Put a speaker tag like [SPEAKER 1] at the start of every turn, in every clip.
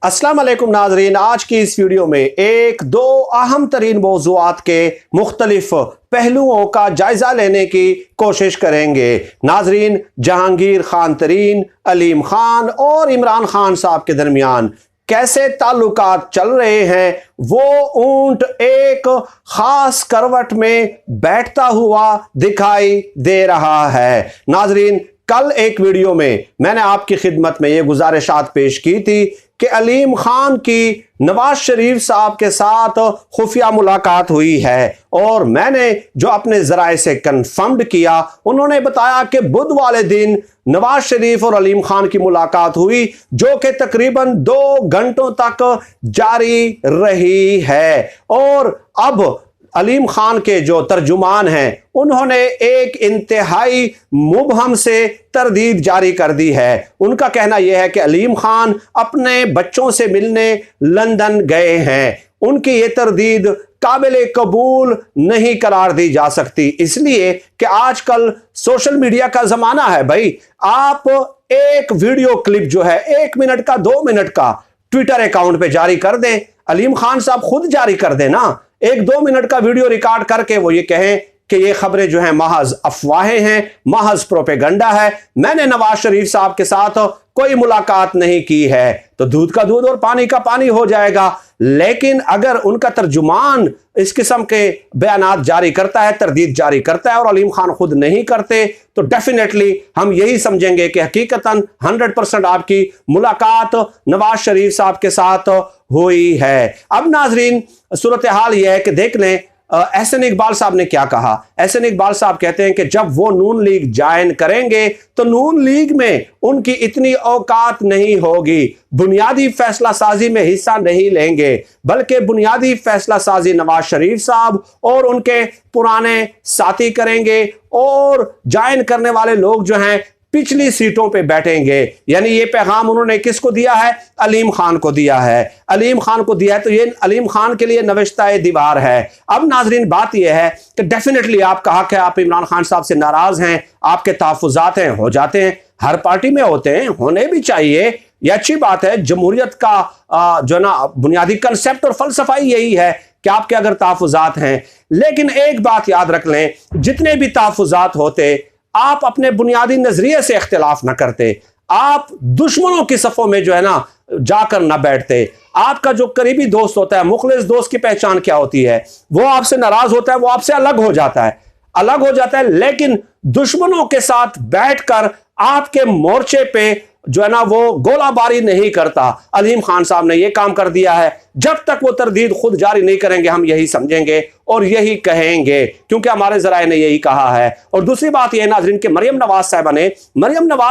[SPEAKER 1] अस्सलाम वालेकुम नाजरीन, आज की इस वीडियो में एक दो अहम तरीन मौज़ूआत के मुख्तलिफ पहलुओं का जायजा लेने की कोशिश करेंगे। नाजरीन, जहांगीर खान तरीन, अलीम खान और इमरान खान साहब के दरमियान कैसे ताल्लुकात चल रहे हैं, वो ऊंट एक खास करवट में बैठता हुआ दिखाई दे रहा है। नाजरीन, कल एक वीडियो में मैंने आपकी खिदमत में ये गुजारिशात पेश की थी कि अलीम खान की नवाज शरीफ साहब के साथ खुफिया मुलाकात हुई है और मैंने जो अपने जराए से कंफर्म्ड किया, उन्होंने बताया कि बुध वाले दिन नवाज शरीफ और अलीम खान की मुलाकात हुई, जो कि तकरीबन 2 घंटों तक जारी रही है। और अब अलीम खान के जो तर्जुमान हैं, उन्होंने एक इंतहाई मुबहम से तरदीद जारी कर दी है। उनका कहना यह है कि अलीम खान अपने बच्चों से मिलने लंदन गए हैं। उनकी ये तरदीद काबिल कबूल नहीं करार दी जा सकती, इसलिए कि आजकल सोशल मीडिया का जमाना है। भाई, आप एक वीडियो क्लिप जो है 1 मिनट का 2 मिनट का ट्विटर अकाउंट पे जारी कर दें, अलीम खान साहब खुद जारी कर दें ना, 1-2 मिनट का वीडियो रिकॉर्ड करके वो ये कहें कि ये खबरें जो हैं महज अफवाहें हैं, महज प्रोपेगंडा है, मैंने नवाज शरीफ साहब के साथ कोई मुलाकात नहीं की है, तो दूध का दूध और पानी का पानी हो जाएगा। लेकिन अगर उनका तर्जुमान इस किस्म के बयानात जारी करता है, तरदीद जारी करता है और अलीम खान खुद नहीं करते, तो डेफिनेटली हम यही समझेंगे कि हकीकतन 100% आपकी मुलाकात नवाज शरीफ साहब के साथ हुई है। अब नाजरीन, सूरत हाल यह है कि देख लें एहसन इकबाल साहब ने क्या कहा। एहसन इकबाल साहब कहते हैं कि जब वो नून लीग ज्वाइन करेंगे तो नून लीग में उनकी इतनी औकात नहीं होगी, बुनियादी फैसला साजी में हिस्सा नहीं लेंगे, बल्कि बुनियादी फैसला साजी नवाज शरीफ साहब और उनके पुराने साथी करेंगे और ज्वाइन करने वाले लोग जो हैं पिछली सीटों पे बैठेंगे। यानी ये पैगाम उन्होंने किसको दिया है? अलीम खान को दिया है। अलीम खान को दिया है, तो ये अलीम खान के लिए नविश्ता दीवार है। अब नाजरीन, बात यह है कि डेफिनेटली आपका हक है, आप इमरान खान साहब से नाराज हैं, आपके तहफ़्फ़ुज़ात हैं, हो जाते हैं, हर पार्टी में होते हैं, होने भी चाहिए, ये अच्छी बात है। जमहूरियत का जो ना बुनियादी कंसेप्ट और फलसफा यही है कि आपके अगर तहफ़्फ़ुज़ात हैं, लेकिन एक बात याद रख लें, जितने भी तहफ़्फ़ुज़ात होते, आप अपने बुनियादी नजरिए से इख्तिलाफ ना करते, आप दुश्मनों की सफ़ों में जो है ना जाकर ना बैठते। आपका जो करीबी दोस्त होता है, मुखलिस दोस्त की पहचान क्या होती है? वो आपसे नाराज होता है, वो आपसे अलग हो जाता है, अलग हो जाता है, लेकिन दुश्मनों के साथ बैठकर आपके मोर्चे पे जो है ना वो गोलाबारी नहीं करता। अलीम खान साहब ने ये काम कर दिया है। जब तक वो तरदीद खुद जारी नहीं करेंगे, हम यही समझेंगे और यही कहेंगे, क्योंकि हमारे जराए ने यही कहा है। और दूसरी बात यह नाजरीन कि मरियम नवाज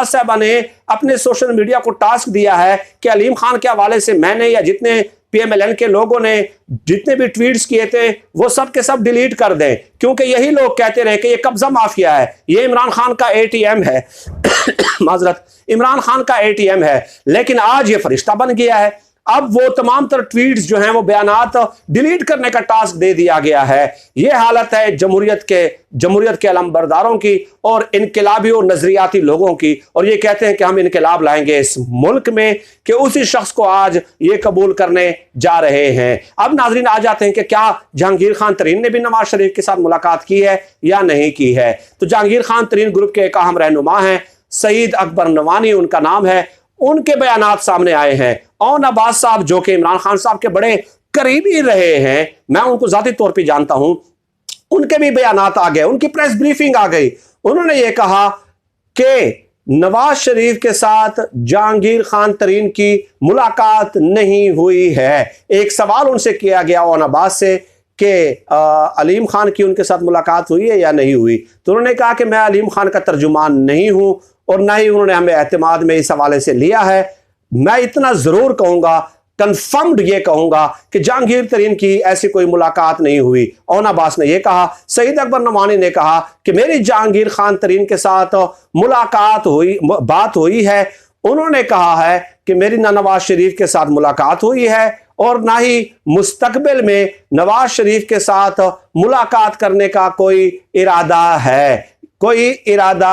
[SPEAKER 1] साहबा ने अपने सोशल मीडिया को टास्क दिया है कि अलीम खान के हवाले से मैंने या जितने PMLN के लोगों ने जितने भी ट्वीट्स किए थे वो सब के सब डिलीट कर दें, क्योंकि यही लोग कहते रहे कि ये कब्जा माफिया है, ये इमरान खान का ATM है माजरत, इमरान खान का ATM है। लेकिन आज ये फरिश्ता बन गया है। अब वो तमाम तर ट्वीट्स जो हैं वो बयानात डिलीट करने का टास्क दे दिया गया है। ये हालत है जमहूरियत के अलमबरदारों की और इनकलाबी और नजरियाती लोगों की, और ये कहते हैं कि हम इनकलाब लाएंगे इस मुल्क में, कि उसी शख्स को आज ये कबूल करने जा रहे हैं। अब नाजरीन, आ जाते हैं कि क्या जहांगीर खान तरीन ने भी नवाज शरीफ के साथ मुलाकात की है या नहीं की है। तो जहांगीर खान तरीन ग्रुप के एक अहम रहनुमा हैं, सईद अकबर नवानी उनका नाम है, उनके बयानात सामने आए हैं। और नवाज साहब जो कि इमरान खान साहब के बड़े करीबी रहे हैं, मैं उनको जाती तौर पे जानता हूं, उनके भी बयानात आ गए, उनकी प्रेस ब्रीफिंग आ गई। उन्होंने ये कहा कि नवाज शरीफ के साथ जहांगीर खान तरीन की मुलाकात नहीं हुई है। एक सवाल उनसे किया गया और नवाज से कि अलीम खान की उनके साथ मुलाकात हुई है या नहीं हुई, तो उन्होंने कहा कि मैं अलीम खान का तर्जुमान नहीं हूं और ना ही उन्होंने हमें एतमाद में इस हवाले से लिया है। मैं इतना जरूर कहूंगा, कंफर्म्ड ये कहूंगा कि जहांगीर तरीन की ऐसी कोई मुलाकात नहीं हुई। ओन अब्बास ने यह कहा, सईद अकबर नवानी ने कहा कि मेरी जहांगीर खान तरीन के साथ बात हुई है। उन्होंने कहा है कि मेरी ना नवाज शरीफ के साथ मुलाकात हुई है और ना ही मुस्तकबिल में नवाज शरीफ के साथ मुलाकात करने का कोई इरादा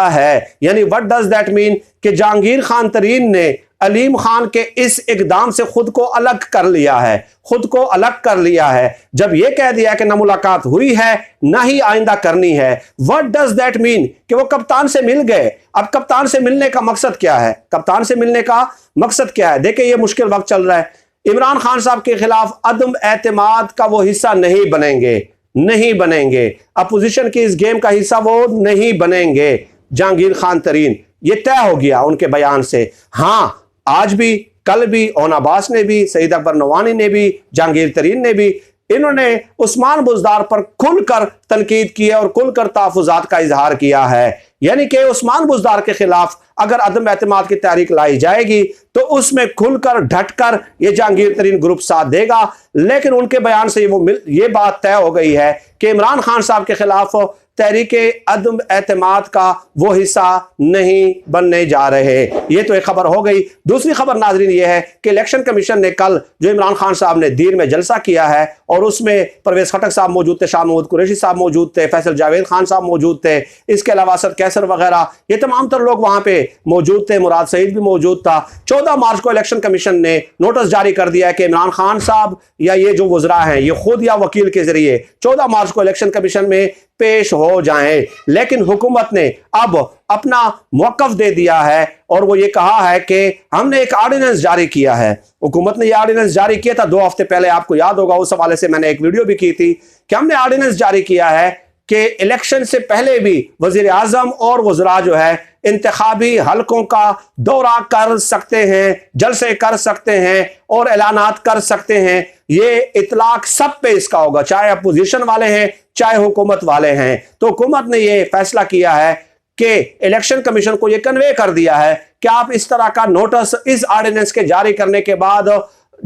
[SPEAKER 1] है। यानी व्हाट डज दैट मीन कि जहांगीर खान तरीन ने अलीम खान के इस इकदाम से खुद को अलग कर लिया है, खुद को अलग कर लिया है। जब यह कह दिया कि ना मुलाकात हुई है ना ही आइंदा करनी है, व्हाट डज दैट मीन? कि वो कप्तान से मिल गए। अब कप्तान से मिलने का मकसद क्या है? कप्तान से मिलने का मकसद क्या है? देखिए, ये मुश्किल वक्त चल रहा है। इमरान खान साहब के खिलाफ अदम एतमाद का वो हिस्सा नहीं बनेंगे, नहीं बनेंगे। अपोजिशन की इस गेम का हिस्सा वो नहीं बनेंगे। जहांगीर खान तरीन, ये तय हो गया उनके बयान से। हाँ, आज भी, कल भी ओन अब्बास ने भी, सईद अकबर नवानी ने भी, जहांगीर तरीन ने भी, इन्होंने उस्मान बुज़दार पर खुलकर तनकीद की है और खुलकर तहफ़्फ़ुज़ात का इजहार किया है। यानी कि उस्मान बुज़दार के खिलाफ अगर अदम एतमाद की तहरीक लाई जाएगी तो उसमें खुलकर डटकर ये जहांगीर तरीन ग्रुप साथ देगा। लेकिन उनके बयान से ये बात तय हो गई है कि इमरान खान साहब के खिलाफ तहरीक अदम एतमाद का वो हिस्सा नहीं बनने जा रहे। ये तो एक खबर हो गई। दूसरी खबर नाजरीन ये है कि इलेक्शन कमीशन ने कल जो इमरान खान साहब ने दीर में जलसा किया है और उसमें परवेज खटक साहब मौजूद थे, शाह महमूद कुरैशी साहब मौजूद थे, फैसल जावेद खान साहब मौजूद थे, इसके अलावा असद कैसर वगैरह, ये तमाम तर लोग वहां पे मौजूद थे। मुराद सईद भी मौजूद था। 14 मार्च को इलेक्शन कमीशन ने नोटिस जारी कर दिया है कि इमरान खान साहब या ये जो वज़रा हैं ये खुद या वकील के जरिए 14 मार्च को इलेक्शन कमीशन में पेश हो जाएं। लेकिन हुकूमत ने अब अपना मौक़िफ़ दे दिया है और वो ये कहा है कि हमने एक ऑर्डिनेंस जारी किया है। हुकूमत ने ये ऑर्डिनेंस जारी किया था 2 हफ्ते पहले, आपको याद होगा, उस हवाले से मैंने एक वीडियो भी की थी कि हमने ऑर्डिनेंस जारी किया है कि इलेक्शन से पहले भी वज़ीर आज़म और वज़रा जो है इंतखाबी हलकों का दौरा कर सकते हैं, जलसे कर सकते हैं और ऐलानात कर सकते हैं। ये इतलाक सब पे इसका होगा, चाहे अपोजिशन वाले हैं चाहे हुकूमत वाले हैं। तो हुकूमत ने ये फैसला किया है कि इलेक्शन कमीशन को ये कन्वे कर दिया है कि आप इस तरह का नोटिस इस ऑर्डिनेंस के जारी करने के बाद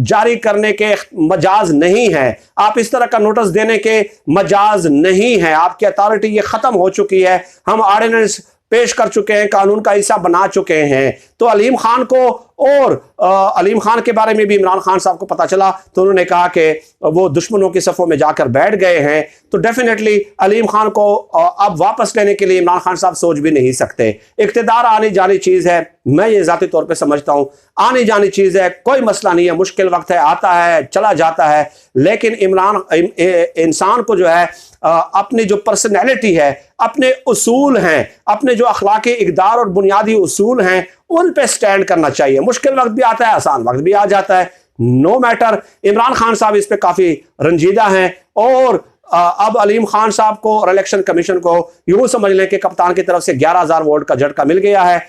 [SPEAKER 1] जारी करने के मजाज नहीं है, आप इस तरह का नोटिस देने के मजाज नहीं है, आपकी अथॉरिटी ये खत्म हो चुकी है, हम ऑर्डिनेंस पेश कर चुके हैं, कानून का हिस्सा बना चुके हैं। तो अलीम खान को और अलीम खान के बारे में भी इमरान खान साहब को पता चला तो उन्होंने कहा कि वो दुश्मनों की सफ़ों में जाकर बैठ गए हैं। तो डेफिनेटली अलीम खान को अब वापस लेने के लिए इमरान खान साहब सोच भी नहीं सकते। इक़्तिदार आनी जानी चीज़ है, मैं ये ज़ाती तौर पे समझता हूँ, आनी जानी चीज़ है, कोई मसला नहीं है, मुश्किल वक्त है, आता है चला जाता है। लेकिन इंसान को जो है अपनी जो पर्सनैलिटी है, अपने उसूल हैं, अपने जो अखलाकी इक़दार और बुनियादी उसूल हैं, उन पे स्टैंड करना चाहिए। मुश्किल वक्त भी आता है, आसान वक्त भी आ जाता है, नो मैटर। इमरान खान साहब इस पे काफ़ी रंजीदा हैं और अब अलीम खान साहब को और इलेक्शन कमीशन को यूँ समझ लें कि कप्तान की तरफ से 11,000 वोट का झटका मिल गया है।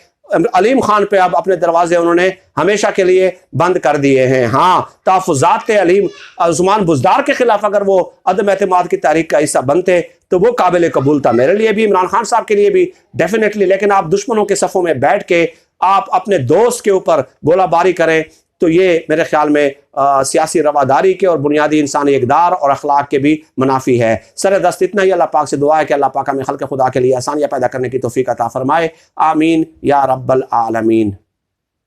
[SPEAKER 1] अलीम खान पे अब अपने दरवाजे उन्होंने हमेशा के लिए बंद कर दिए हैं। हाँ, तहफ़्फ़ुज़ात अलीम उस्मान बुज़दार के खिलाफ अगर वो अदम एतमाद की तारीख का हिस्सा बनते तो वो काबिल कबूल था, मेरे लिए भी, इमरान खान साहब के लिए भी डेफिनेटली। लेकिन आप दुश्मनों के सफ़ों में बैठ के आप अपने दोस्त के ऊपर गोलाबारी करें तो ये मेरे ख्याल में सियासी रवादारी के और बुनियादी इंसानी इक़दार और अखलाक के भी मुनाफी है। सर दस्त इतना ही अल्लाह पाक से दुआ है कि अल्लाह पाक हमें खल्क़ खुदा के लिए आसानियाँ पैदा करने की तौफ़ीक़ अता फ़रमाए। आमीन या रब्बल आलमीन।